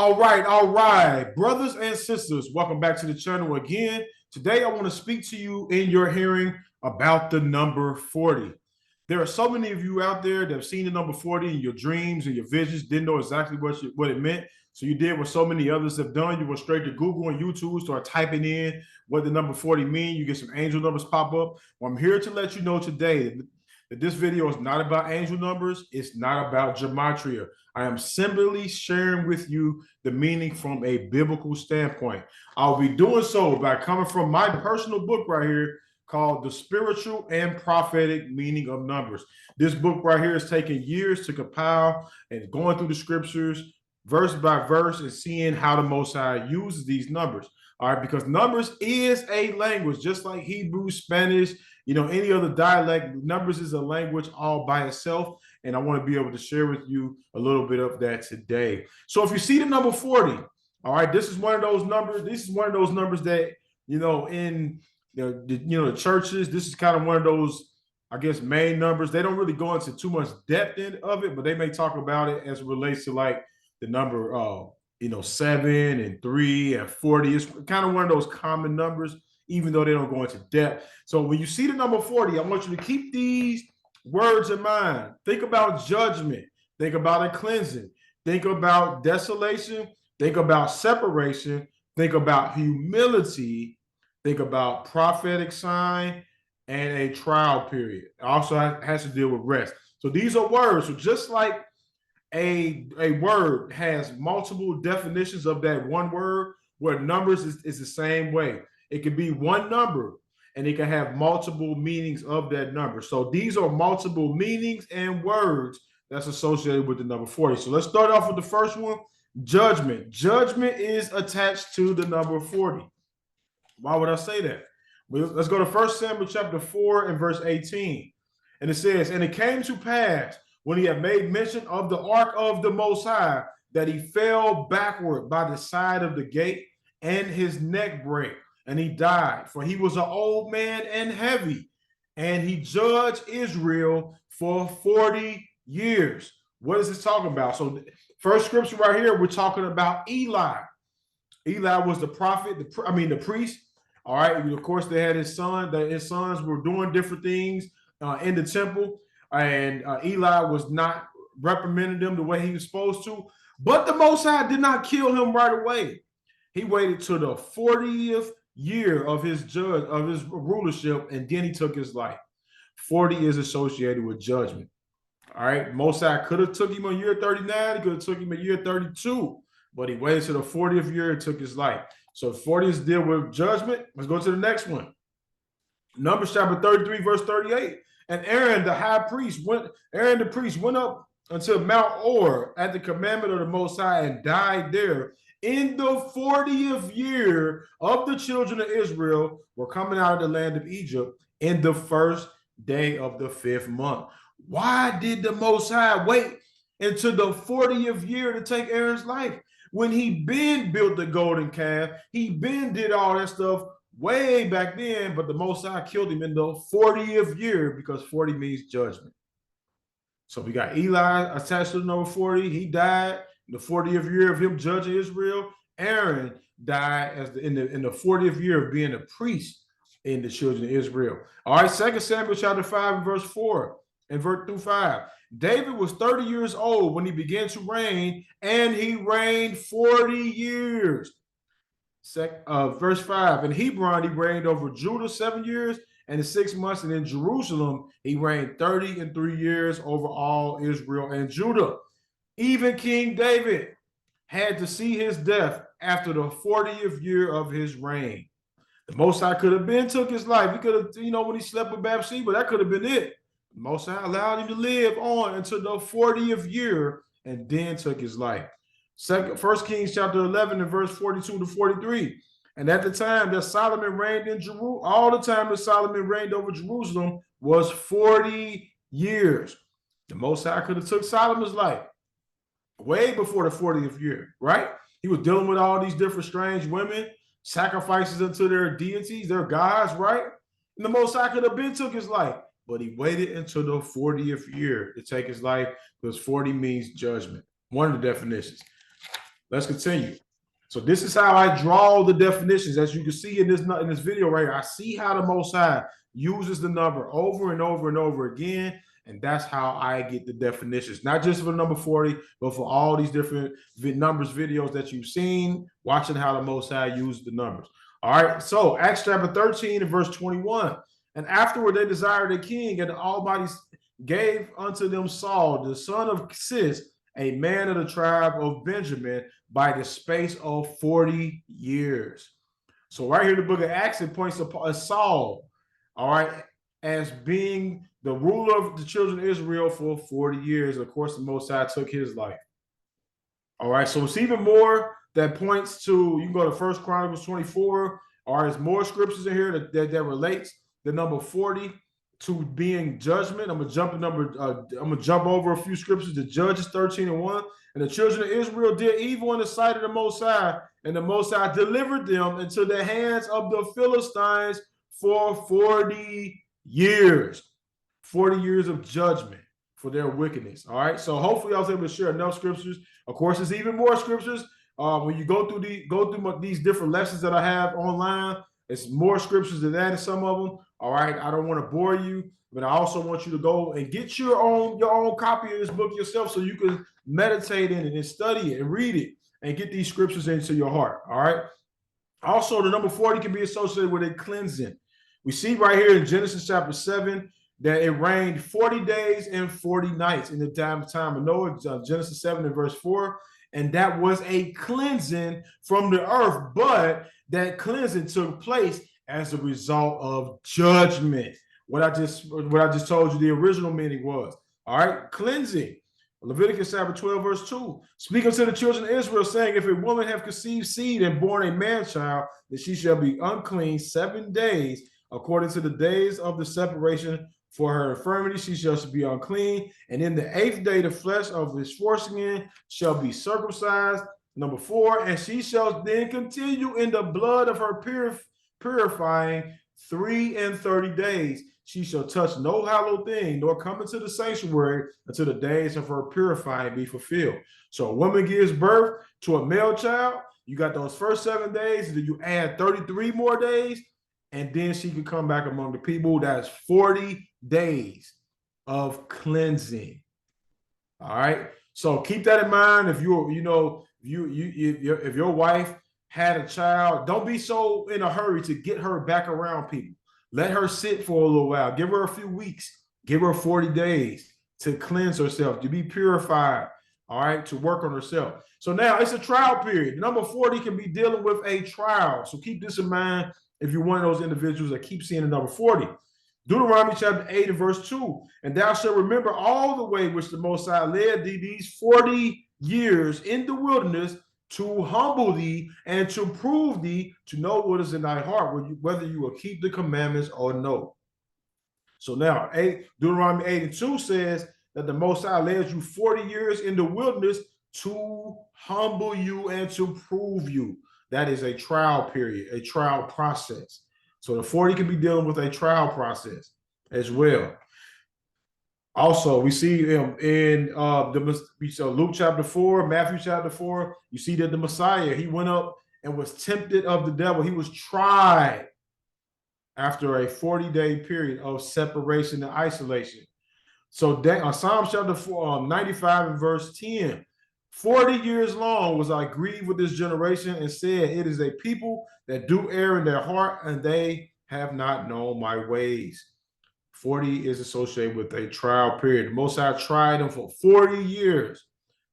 All right, brothers and sisters, welcome back to the channel again. Today, I want to speak to you in your hearing about the number 40. There are so many of you out there that have seen the number 40 in your dreams and your visions, didn't know exactly what it meant. So you did what so many others have done. You went straight to Google and YouTube, start typing in what the number 40 mean. You get some angel numbers pop up. Well, I'm here to let you know today that this video is not about angel numbers. It's not about gematria. I am simply sharing with you the meaning from a biblical standpoint. I'll be doing so by coming from my personal book right here called The Spiritual and Prophetic Meaning of Numbers. This book right here has taken years to compile and going through the scriptures verse by verse and seeing how the Most High uses these numbers. All right, because numbers is a language, just like Hebrew, Spanish, any other dialect. Numbers is a language all by itself. And I want to be able to share with you a little bit of that today. So if you see the number 40, all right, this is one of those numbers. This is one of those numbers that, in the churches, this is kind of one of those, I guess, main numbers. They don't really go into too much depth of it, but they may talk about it as it relates to like the number 7 and 3 and 40. It's kind of one of those common numbers, even though they don't go into depth. So when you see the number 40, I want you to keep these words in mind. Think about judgment. Think about a cleansing. Think about desolation. Think about separation. Think about humility. Think about prophetic sign and a trial period. It also has to deal with rest. So these are words. So just like a word has multiple definitions of that one word, where numbers is the same way. It could be one number and it can have multiple meanings of that number. So these are multiple meanings and words that's associated with the number 40. So let's start off with the first one, judgment. Judgment is attached to the number 40. Why would I say that? Well, let's go to 1 Samuel chapter 4 and verse 18. And it says, and it came to pass when he had made mention of the ark of the Most High, that he fell backward by the side of the gate, and his neck brake, and he died, for he was an old man and heavy, and he judged Israel for 40 years. What is this talking about? So first scripture right here, we're talking about Eli. Eli was the prophet, the priest. All right. Of course, they had his son. His sons were doing different things in the temple, and Eli was not reprimanding them the way he was supposed to. But the Most High did not kill him right away. He waited to the 40th year of his rulership, and then he took his life. 40 is associated with judgment. All right. Most High could have took him on year 39. He could have took him in year 32, but he waited to the 40th year and took his life. So 40 is deal with judgment. Let's go to the next one. Numbers chapter 33, verse 38. And Aaron the priest went up until Mount Or at the commandment of the Most High and died there. In the 40th year of the children of Israel were coming out of the land of Egypt, in the first day of the 5th month. Why did the Most High wait until the 40th year to take Aaron's life? When he been built the golden calf, he been did all that stuff way back then, but the Most High killed him in the 40th year, because 40 means judgment. So we got Eli attached to the number 40. He died in the 40th year of him judging Israel. Aaron died in the 40th year of being a priest in the children of Israel. All right, 2 Samuel chapter 5 and verse 4 and verse through 5. David was 30 years old when he began to reign, and he reigned 40 years. Verse 5, in Hebron, he reigned over Judah 7 years and 6 months, and in Jerusalem, he reigned 33 years over all Israel and Judah. Even King David had to see his death after the 40th year of his reign. The Most High could have been took his life. He could have, when he slept with Bathsheba, that could have been it. The Most High allowed him to live on until the 40th year and then took his life. 1 Kings chapter 11 and verse 42 to 43. And at the time that Solomon reigned in Jerusalem, all the time that Solomon reigned over Jerusalem was 40 years. The Most High could have took Solomon's life way before the 40th year, right? He was dealing with all these different strange women, sacrifices unto their deities, their gods, right? And the Most High could have been took his life, but he waited until the 40th year to take his life, because 40 means judgment. One of the definitions. Let's continue. So this is how I draw the definitions. As you can see in this video right here, I see how the Most High uses the number over and over and over again. And that's how I get the definitions, not just for the number 40, but for all these different numbers videos that you've seen, watching how the Most High uses the numbers. All right, so Acts chapter 13 and verse 21. And afterward they desired a king, and the Almighty gave unto them Saul, the son of Cis, a man of the tribe of Benjamin, by the space of 40 years. So right here in the book of Acts, it points to Saul, all right, as being the ruler of the children of Israel for 40 years. Of course, the Most High took his life. All right, so it's even more that points to, you can go to 1 Chronicles 24, or there's more scriptures in here that relates the number 40 to being judgment. I'm gonna jump over a few scriptures to Judges 13 and 1. And the children of Israel did evil in the sight of the Most High, and the Most High delivered them into the hands of the Philistines for 40 years. 40 years of judgment for their wickedness. All right. So hopefully I was able to share enough scriptures. Of course, there's even more scriptures. When you go through these different lessons that I have online, it's more scriptures than that in some of them. All right. I don't want to bore you, but I also want you to go and get your own copy of this book yourself, so you can meditate in it and study it and read it and get these scriptures into your heart. All right. Also, the number 40 can be associated with a cleansing. We see right here in Genesis chapter 7 that it rained 40 days and 40 nights in the time of Noah, Genesis 7 and verse 4. And that was a cleansing from the earth. But that cleansing took place as a result of judgment. What I just told you the original meaning was. All right, cleansing. Leviticus chapter 12, verse 2. Speak unto the children of Israel, saying, if a woman have conceived seed and born a man child, then she shall be unclean 7 days, according to the days of the separation. For her infirmity she shall be unclean, and in the 8th day the flesh of his foreskin shall be circumcised. Number 4, and she shall then continue in the blood of her purifying 33 days. She shall touch no hallowed thing, nor come into the sanctuary until the days of her purifying be fulfilled. So a woman gives birth to a male child. You got those first 7 days, and then you add 33 more days, and then she can come back among the people. That's 40 days of cleansing. All right. So keep that in mind. If if your wife had a child, don't be so in a hurry to get her back around people. Let her sit for a little while. Give her a few weeks. Give her 40 days to cleanse herself, to be purified. All right, to work on herself. So now it's a trial period. Number 40 can be dealing with a trial. So keep this in mind if you're one of those individuals that keep seeing the number 40. Deuteronomy chapter 8 and verse 2. And thou shalt remember all the way which the Most High led thee these 40 years in the wilderness, to humble thee and to prove thee, to know what is in thy heart, whether you will keep the commandments or no. So now Deuteronomy 8 and 2 says that the Most High led you 40 years in the wilderness to humble you and to prove you. That is a trial period, a trial process. So the 40 can be dealing with a trial process as well. Also, we see him in Luke chapter 4, Matthew chapter 4. You see that the Messiah, he went up and was tempted of the devil. He was tried after a 40-day period of separation and isolation. So Psalm chapter 95 and verse 10. 40 years long was I grieved with this generation, and said, it is a people that do err in their heart, and they have not known my ways. 40 is associated with a trial period. The Most High tried them for 40 years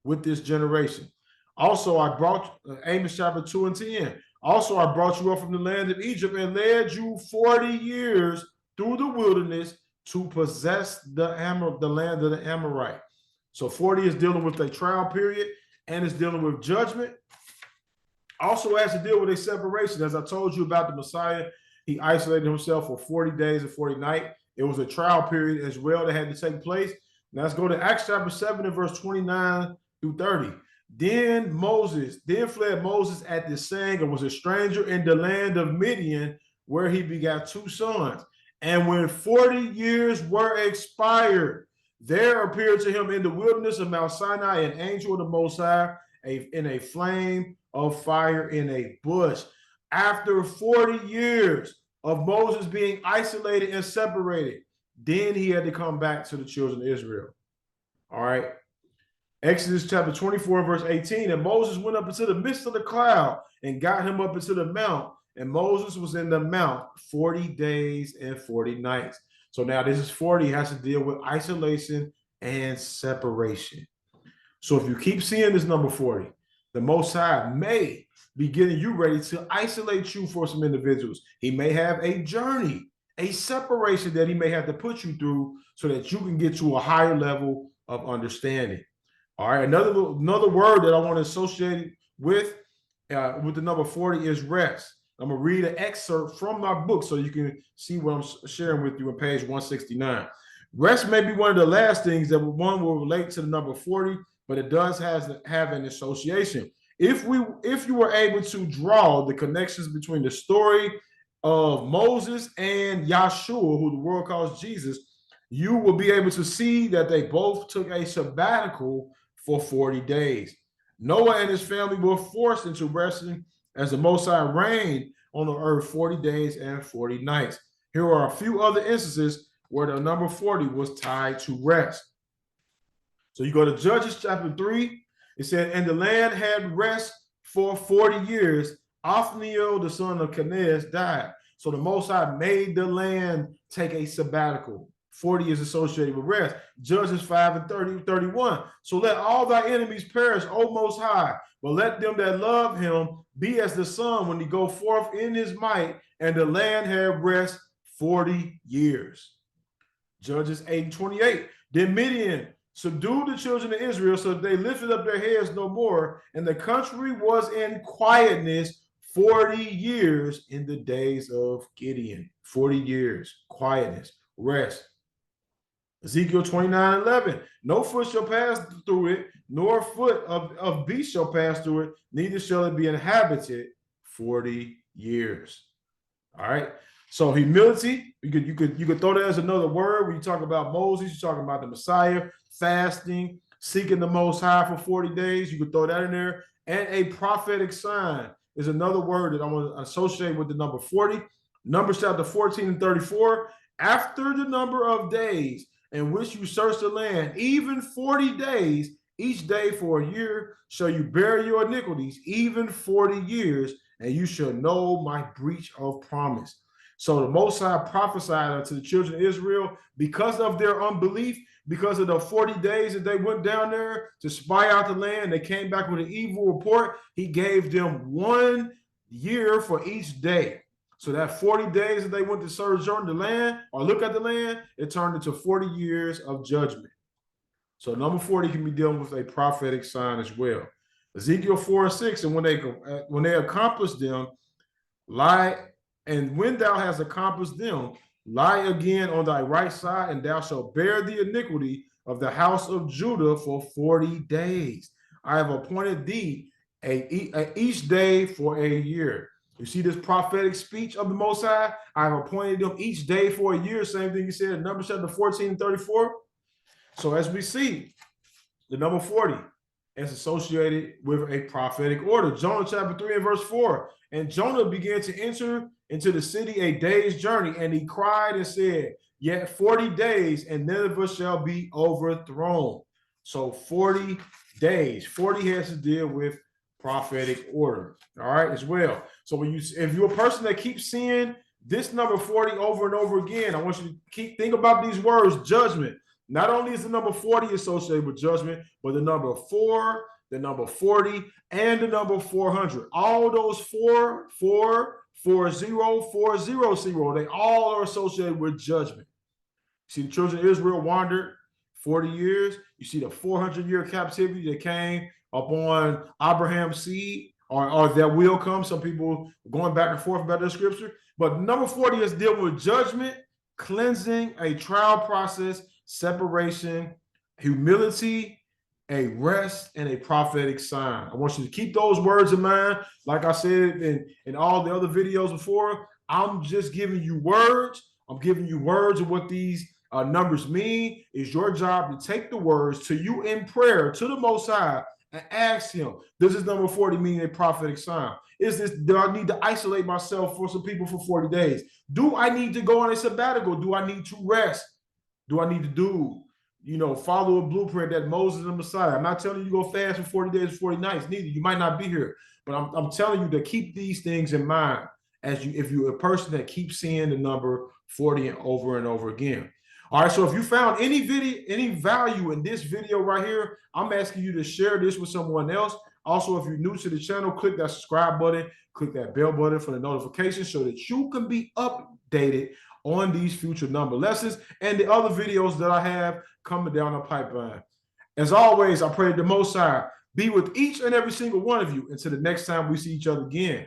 with this generation. Also, I brought Amos chapter 2 and 10. Also, I brought you up from the land of Egypt and led you 40 years through the wilderness to possess the land of the Amorite. So 40 is dealing with a trial period, and it's dealing with judgment. Also has to deal with a separation. As I told you about the Messiah, he isolated himself for 40 days and 40 nights. It was a trial period as well that had to take place. Now let's go to Acts chapter 7 and verse 29 through 30. Then fled Moses at this saying, and was a stranger in the land of Midian, where he begat 2 sons. And when 40 years were expired, there appeared to him in the wilderness of Mount Sinai an angel of the Most High, in a flame of fire in a bush. After 40 years of Moses being isolated and separated, then he had to come back to the children of Israel. All right. Exodus chapter 24, verse 18. And Moses went up into the midst of the cloud and got him up into the mount. And Moses was in the mount 40 days and 40 nights. So now this is 40, has to deal with isolation and separation. So if you keep seeing this number 40, the Most High may be getting you ready to isolate you for some individuals. He may have a journey, a separation that he may have to put you through so that you can get to a higher level of understanding. All right, another word that I want to associate with the number 40 is rest. I'm going to read an excerpt from my book so you can see what I'm sharing with you on page 169. Rest may be one of the last things that one will relate to the number 40, but it does have an association. If you were able to draw the connections between the story of Moses and Yahshua, who the world calls Jesus, you will be able to see that they both took a sabbatical for 40 days. Noah and his family were forced into resting as the Most High reigned on the earth 40 days and 40 nights. Here are a few other instances where the number 40 was tied to rest. So you go to Judges chapter 3. It said, and the land had rest for 40 years. Othniel, the son of Kenaz, died. So the Most High made the land take a sabbatical. 40 is associated with rest. Judges 5 and 30, 31. So let all thy enemies perish, O Most High, but let them that love him be as the sun when he go forth in his might, and the land had rest 40 years. Judges 8 and 28. Then Midian subdued the children of Israel so that they lifted up their heads no more, and the country was in quietness 40 years in the days of Gideon. 40 years, quietness, rest. Ezekiel 29:11. No foot shall pass through it, nor foot of beast shall pass through it, neither shall it be inhabited 40 years. All right. So humility, you could throw that as another word. When you talk about Moses, you're talking about the Messiah, fasting, seeking the Most High for 40 days. You could throw that in there. And a prophetic sign is another word that I want to associate with the number 40. Numbers chapter 14 and 34. After the number of days in which you search the land, even 40 days, each day for a year, shall you bear your iniquities, even 40 years, and you shall know my breach of promise. So the Most High prophesied unto the children of Israel because of their unbelief, because of the 40 days that they went down there to spy out the land. They came back with an evil report. He gave them 1 year for each day. So that 40 days that they went to sojourn the land or look at the land, it turned into 40 years of judgment. So number 40 can be dealing with a prophetic sign as well. Ezekiel 4 and 6, and when they accomplish them, lie, and when thou hast accomplished them, lie again on thy right side, and thou shalt bear the iniquity of the house of Judah for 40 days. I have appointed thee each day for a year. You see this prophetic speech of the Most High? I have appointed them each day for a year. Same thing he said in Numbers chapter 14 and 34. So as we see, the number 40 is associated with a prophetic order. Jonah chapter 3 and verse 4. And Jonah began to enter into the city a day's journey, and he cried and said, yet 40 days, and Nineveh shall be overthrown. So 40 days. 40 has to deal with prophetic order. All right, as well. So if you're a person that keeps seeing this number 40 over and over again, I want you to think about these words: judgment. Not only is the number 40 associated with judgment, but the number 4, the number 40, and the number 400. All those 4, 4, 40, 400, they all are associated with judgment. See, the children of Israel wandered 40 years. You see the 400-year captivity that came upon Abraham's seed, or that will come. Some people going back and forth about the scripture. But number 40 is dealing with judgment, cleansing, a trial process, separation, humility, a rest, and a prophetic sign. I want you to keep those words in mind. Like I said in all the other videos before, I'm just giving you words. I'm giving you words of what these numbers mean. It's your job to take the words to you in prayer to the Most High and ask him, does this number 40 mean a prophetic sign? Do I need to isolate myself for some people for 40 days? Do I need to go on a sabbatical? Do I need to rest? Do I need to follow a blueprint that Moses and the Messiah? I'm not telling you to go fast for 40 days, 40 nights, neither. You might not be here, but I'm telling you to keep these things in mind if you're a person that keeps seeing the number 40 and over again. All right, so if you found any value in this video right here, I'm asking you to share this with someone else. Also, if you're new to the channel, click that subscribe button, click that bell button for the notifications so that you can be updated on these future number lessons and the other videos that I have coming down the pipeline. As always, I pray the Most High be with each and every single one of you until the next time we see each other again.